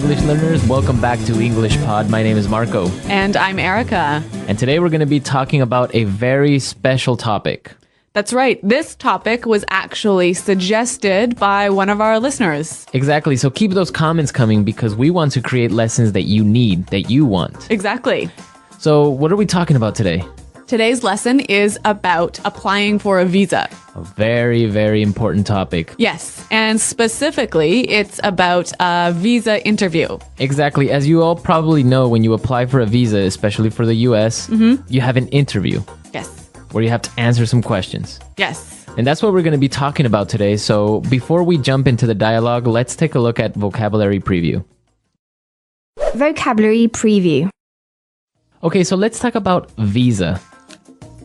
English learners. Welcome back to English Pod. My name is Marco. And I'm Erica. And today we're going to be talking about a very special topic. That's right. This topic was actually suggested by one of our listeners. Exactly. So keep those comments coming because we want to create lessons that you need, that you want. Exactly. So what are we talking about today? Today's lesson is about applying for a visa. A very, very important topic. Yes, and specifically, it's about a visa interview. Exactly. As you all probably know, when you apply for a visa, especially for the US, you have an interview. Yes. Where you have to answer some questions. Yes. And that's what we're going to be talking about today. So before we jump into the dialogue, let's take a look at vocabulary preview. Vocabulary preview. Okay, so let's talk about visa.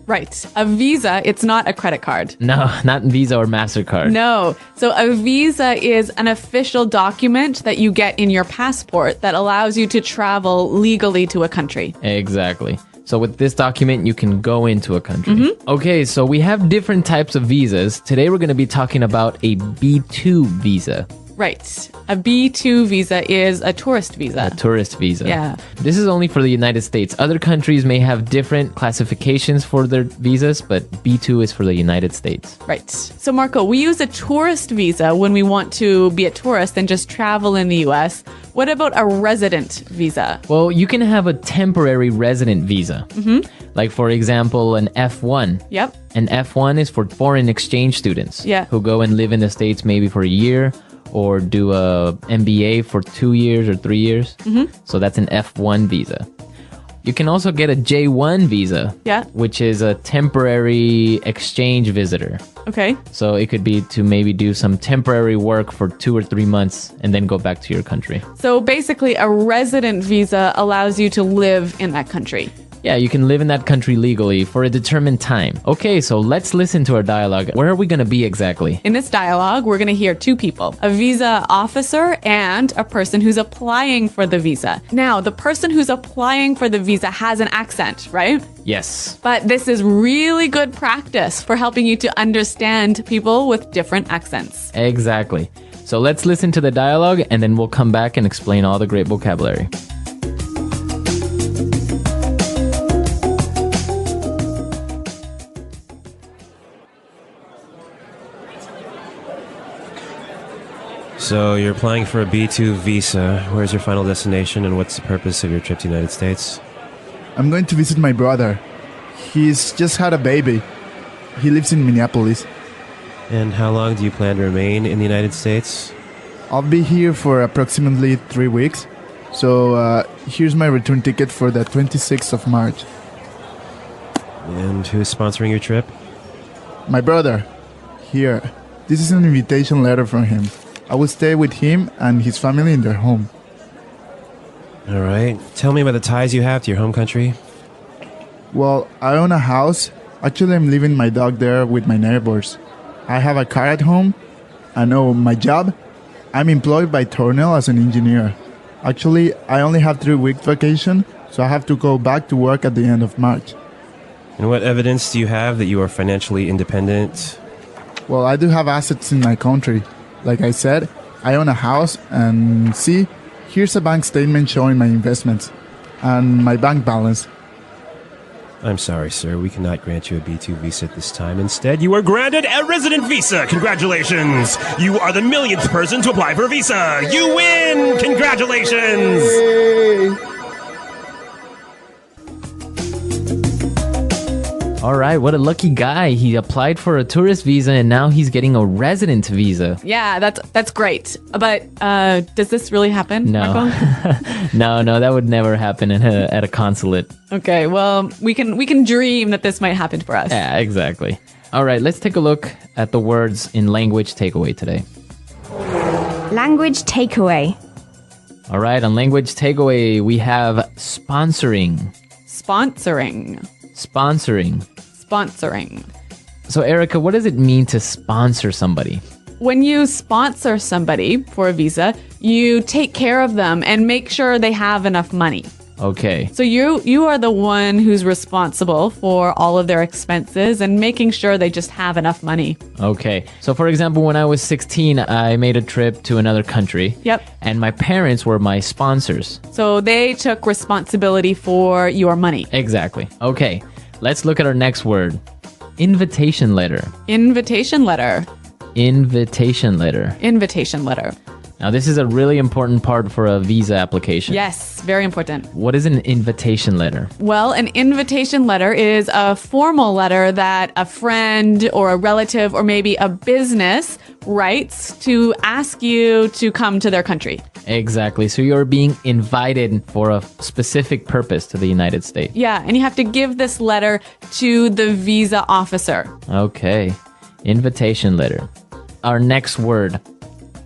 Right. A visa, it's not a credit card. No, not Visa or MasterCard. No. So a visa is an official document that you get in your passport that allows you to travel legally to a country. Exactly. So with this document, you can go into a country. Okay, so we have different types of visas. Today, we're going to be talking about a B2 visa. Right. A B2 visa is a tourist visa. A tourist visa. Yeah. This is only for the United States. Other countries may have different classifications for their visas, but B2 is for the United States. Right. So, Marco, we use a tourist visa when we want to be a tourist and just travel in the US. What about a resident visa? Well, you can have a temporary resident visa. Like, for example, an F1. Yep. An F1 is for foreign exchange students who go and live in the States maybe for a year or do a MBA for 2 years or 3 years. So that's an F1 visa. You can also get a J1 visa, which is a temporary exchange visitor. Okay. So it could be to maybe do some temporary work for 2 or 3 months and then go back to your country. So basically, a resident visa allows you to live in that country. Yeah, you can live in that country legally for a determined time. Okay, so let's listen to our dialogue. Where are we going to be exactly? In this dialogue, we're going to hear two people, a visa officer and a person who's applying for the visa. Now, the person who's applying for the visa has an accent, right? Yes. But this is really good practice for helping you to understand people with different accents. Exactly. So let's listen to the dialogue and then we'll come back and explain all the great vocabulary. So you're applying for a B2 visa. Where's your final destination and what's the purpose of your trip to the United States? I'm going to visit my brother. He's just had a baby. He lives in Minneapolis. And how long do you plan to remain in the United States? I'll be here for approximately 3 weeks. So here's my return ticket for the 26th of March. And who's sponsoring your trip? My brother. Here. This is an invitation letter from him. I will stay with him and his family in their home. All right. Tell me about the ties you have to your home country. Well, I own a house. Actually, I'm leaving my dog there with my neighbors. I have a car at home. And my job? I'm employed by Tornell as an engineer. Actually, I only have 3 weeks vacation, so I have to go back to work at the end of March. And what evidence do you have that you are financially independent? Well, I do have assets in my country. Like I said, I own a house and see, here's a bank statement showing my investments and my bank balance. I'm sorry, sir. We cannot grant you a B2 visa at this time. Instead, you are granted a resident visa. Congratulations! You are the millionth person to apply for a visa. You win! Congratulations! Yay! All right, what a lucky guy. He applied for a tourist visa and now he's getting a resident visa. Yeah, that's great. But does this really happen, No. Marco? No, that would never happen at a consulate. Okay, well, we can dream that this might happen for us. Yeah, exactly. All right, let's take a look at the words in language takeaway today. Language takeaway. All right, on language takeaway, we have sponsoring. Sponsoring. Sponsoring. Sponsoring. So, Erica, what does it mean to sponsor somebody? When you sponsor somebody for a visa, you take care of them and make sure they have enough money. Okay. So you are the one who's responsible for all of their expenses and making sure they just have enough money. Okay. So for example, when I was 16, I made a trip to another country. Yep. And my parents were my sponsors. So they took responsibility for your money. Exactly. Okay. Let's look at our next word. Invitation letter. Invitation letter. Invitation letter. Invitation letter. Now, this is a really important part for a visa application. Yes, very important. What is an invitation letter? Well, an invitation letter is a formal letter that a friend or a relative or maybe a business writes to ask you to come to their country. Exactly. So you're being invited for a specific purpose to the United States. Yeah, and you have to give this letter to the visa officer. Okay. Invitation letter. Our next word.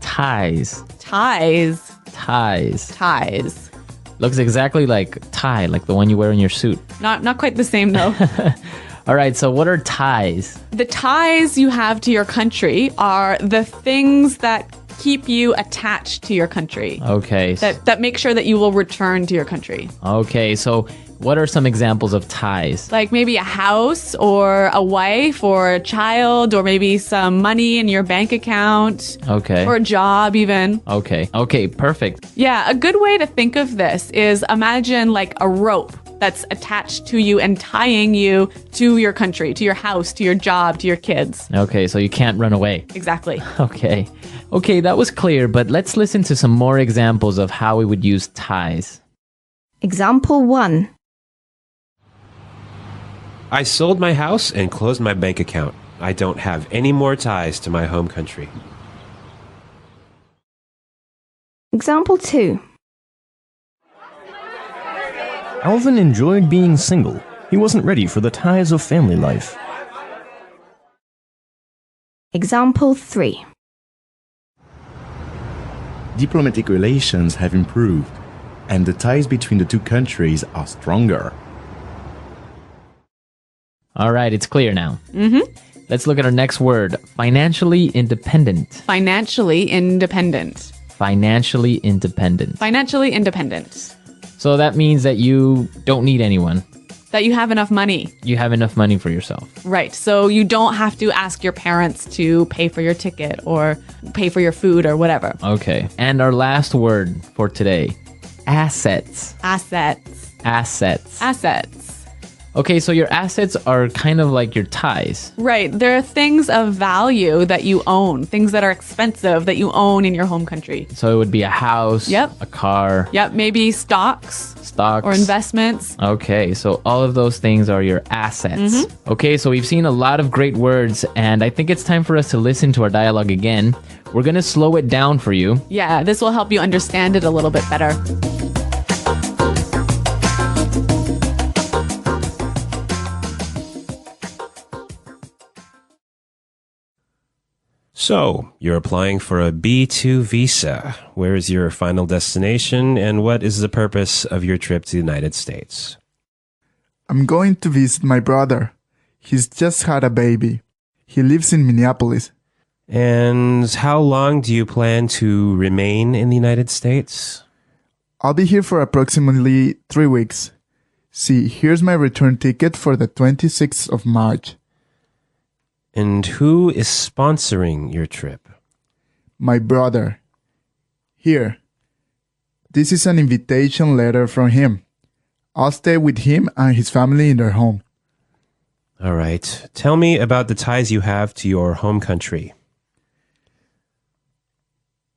Ties. Ties. Ties. Ties. Looks exactly like tie, like the one you wear in your suit. Not quite the same though. All right, so what are ties? The ties you have to your country are the things that keep you attached to your country. Okay. That make sure that you will return to your country. Okay, so what are some examples of ties? Like maybe a house or a wife or a child or maybe some money in your bank account. Okay. Or a job even. Okay. Okay, perfect. Yeah, a good way to think of this is imagine like a rope that's attached to you and tying you to your country, to your house, to your job, to your kids. Okay, so you can't run away. Exactly. Okay. Okay, that was clear, but let's listen to some more examples of how we would use ties. Example 1. I sold my house and closed my bank account. I don't have any more ties to my home country. Example 2. Alvin enjoyed being single. He wasn't ready for the ties of family life. Example 3. Diplomatic relations have improved, and the ties between the two countries are stronger. All right, it's clear now. Let's look at our next word. Financially independent. Financially independent. Financially independent. Financially independent. So that means that you don't need anyone. That you have enough money. You have enough money for yourself. Right. So you don't have to ask your parents to pay for your ticket or pay for your food or whatever. Okay. And our last word for today. Assets. Assets. Assets. Assets. Okay, so your assets are kind of like your ties. Right. There are things of value that you own, things that are expensive that you own in your home country. So it would be a house, Yep. a car, Yep. Maybe stocks stocks, or investments. Okay, so all of those things are your assets. Okay, so we've seen a lot of great words, and I think it's time for us to listen to our dialogue again. We're going to slow it down for you. Yeah, this will help you understand it a little bit better. So, you're applying for a B2 visa. Where is your final destination, and what is the purpose of your trip to the United States? I'm going to visit my brother. He's just had a baby. He lives in Minneapolis. And how long do you plan to remain in the United States? I'll be here for approximately 3 weeks. See, here's my return ticket for the 26th of March. And who is sponsoring your trip? My brother. Here. This is an invitation letter from him. I'll stay with him and his family in their home. All right. Tell me about the ties you have to your home country.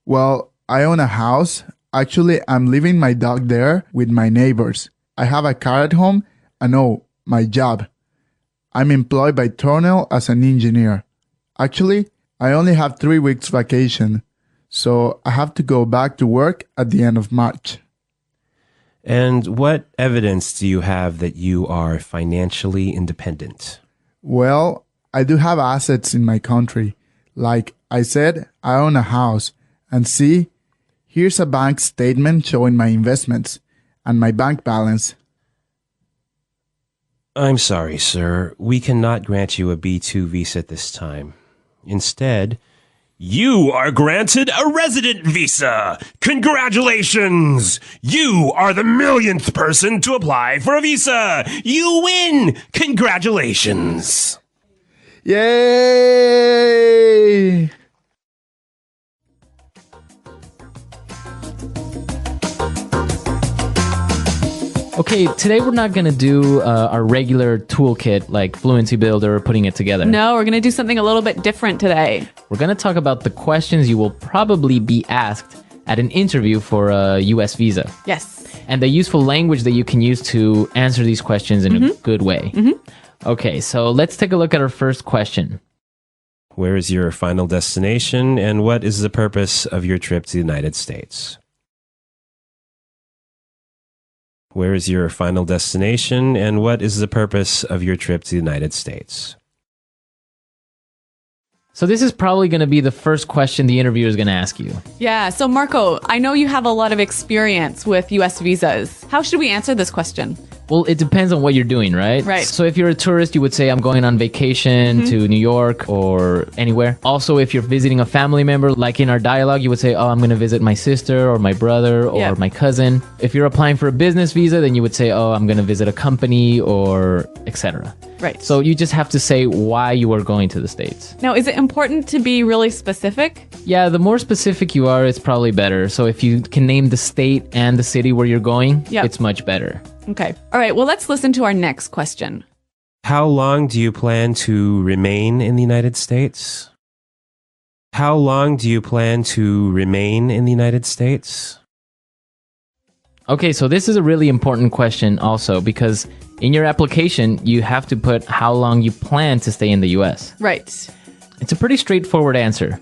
Well, I own a house. Actually, I'm leaving my dog there with my neighbors. I have a car at home and my job. I'm employed by Tornell as an engineer. Actually, I only have 3 weeks vacation, so I have to go back to work at the end of March. And what evidence do you have that you are financially independent? Well, I do have assets in my country. Like I said, I own a house. And see, here's a bank statement showing my investments and my bank balance. I'm sorry, sir. We cannot grant you a B2 visa at this time. Instead, You are granted a resident visa. Congratulations! You are the millionth person to apply for a visa. You win! Congratulations! Yay! Okay, today we're not going to do our regular toolkit like Fluency Builder or putting it together. No, we're going to do something a little bit different today. We're going to talk about the questions you will probably be asked at an interview for a U.S. visa. Yes. And the useful language that you can use to answer these questions in a good way. Okay, so let's take a look at our first question. Where is your final destination, and what is the purpose of your trip to the United States? Where is your final destination, and what is the purpose of your trip to the United States? So this is probably going to be the first question the interviewer is going to ask you. Yeah, so Marco, I know you have a lot of experience with U.S. visas. How should we answer this question? Well, it depends on what you're doing, right? Right. So if you're a tourist, you would say, I'm going on vacation to New York or anywhere. Also, if you're visiting a family member, like in our dialogue, you would say, oh, I'm going to visit my sister or my brother or my cousin. If you're applying for a business visa, then you would say, oh, I'm going to visit a company or etc. Right. So you just have to say why you are going to the States. Now, is it important to be really specific? Yeah, the more specific you are, it's probably better. So if you can name the state and the city where you're going, it's much better. Okay. All right. Well, let's listen to our next question. How long do you plan to remain in the United States? How long do you plan to remain in the United States? Okay, so this is a really important question also because in your application, you have to put how long you plan to stay in the U.S. Right. It's a pretty straightforward answer.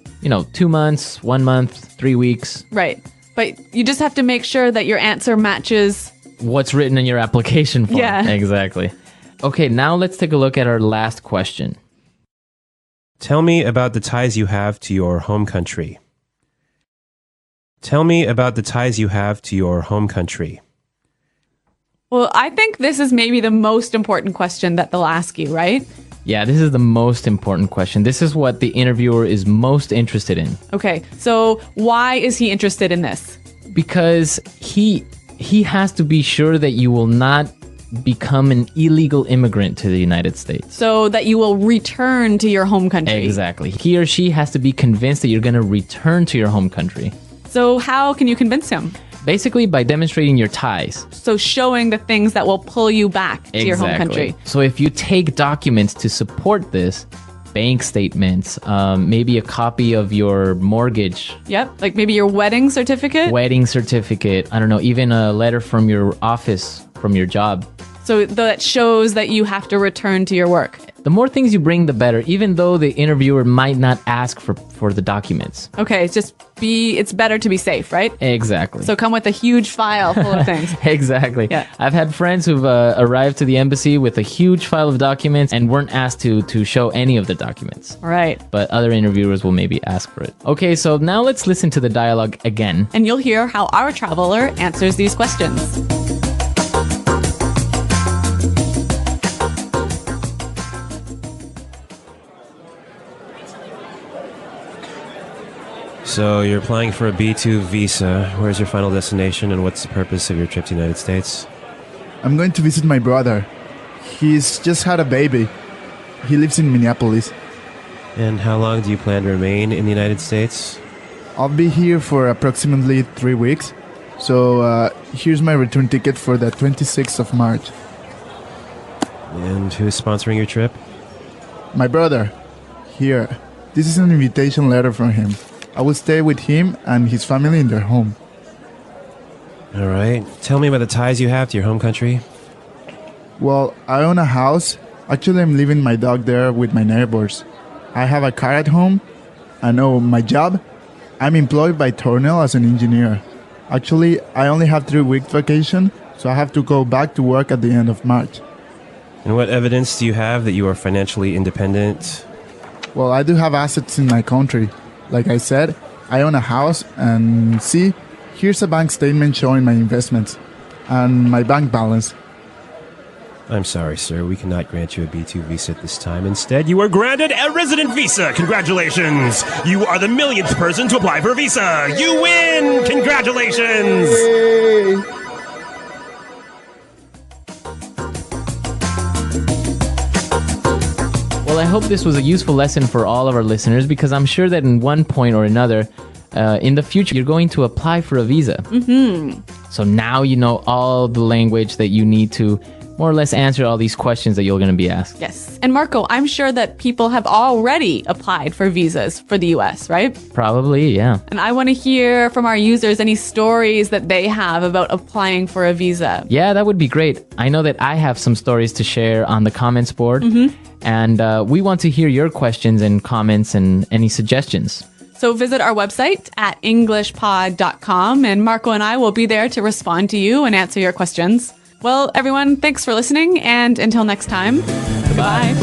2 months, 1 month, 3 weeks. Right. But you just have to make sure that your answer matches what's written in your application form. Yeah. Exactly. Okay, now let's take a look at our last question. Tell me about the ties you have to your home country. Tell me about the ties you have to your home country. Well, I think this is maybe the most important question that they'll ask you, right? Yeah, this is the most important question. This is what the interviewer is most interested in. Okay, so why is he interested in this? Because he has to be sure that you will not become an illegal immigrant to the United States. So that you will return to your home country. Exactly. He or she has to be convinced that you're going to return to your home country. So how can you convince him? Basically by demonstrating your ties. So showing the things that will pull you back to your home country. So if you take documents to support this, bank statements, maybe a copy of your mortgage. Yep, like maybe your wedding certificate. I don't know, even a letter from your office, from your job. So that shows that you have to return to your work. The more things you bring, the better, even though the interviewer might not ask for the documents. Okay, it's better to be safe, right? Exactly. So come with a huge file full of things. Exactly. Yeah. I've had friends who've arrived to the embassy with a huge file of documents and weren't asked to show any of the documents. All right. But other interviewers will maybe ask for it. Okay, so now let's listen to the dialogue again. And you'll hear how our traveler answers these questions. So you're applying for a B2 visa. Where's your final destination, and what's the purpose of your trip to the United States? I'm going to visit my brother. He's just had a baby. He lives in Minneapolis. And how long do you plan to remain in the United States? I'll be here for approximately 3 weeks. So here's my return ticket for the 26th of March. And who's sponsoring your trip? My brother. Here. This is an invitation letter from him. I will stay with him and his family in their home. All right. Tell me about the ties you have to your home country. Well, I own a house. Actually, I'm leaving my dog there with my neighbors. I have a car at home. I know my job. I'm employed by Tornell as an engineer. Actually, I only have 3 weeks vacation, so I have to go back to work at the end of March. And what evidence do you have that you are financially independent? Well, I do have assets in my country. Like I said, I own a house, and see, here's a bank statement showing my investments and my bank balance. I'm sorry, sir. We cannot grant you a B2 visa at this time. Instead, you are granted a resident visa. Congratulations. You are the millionth person to apply for a visa. You win. Congratulations. Yay! Well, I hope this was a useful lesson for all of our listeners because I'm sure that in one point or another, in the future, you're going to apply for a visa. Mm-hmm. So now you know all the language that you need to more or less answer all these questions that you're going to be asked. Yes. And Marco, I'm sure that people have already applied for visas for the US, right? Probably, yeah. And I want to hear from our users any stories that they have about applying for a visa. Yeah, that would be great. I know that I have some stories to share on the comments board. Mm-hmm. And we want to hear your questions and comments and any suggestions. So visit our website at englishpod.com and Marco and I will be there to respond to you and answer your questions. Well, everyone, thanks for listening, and until next time, goodbye.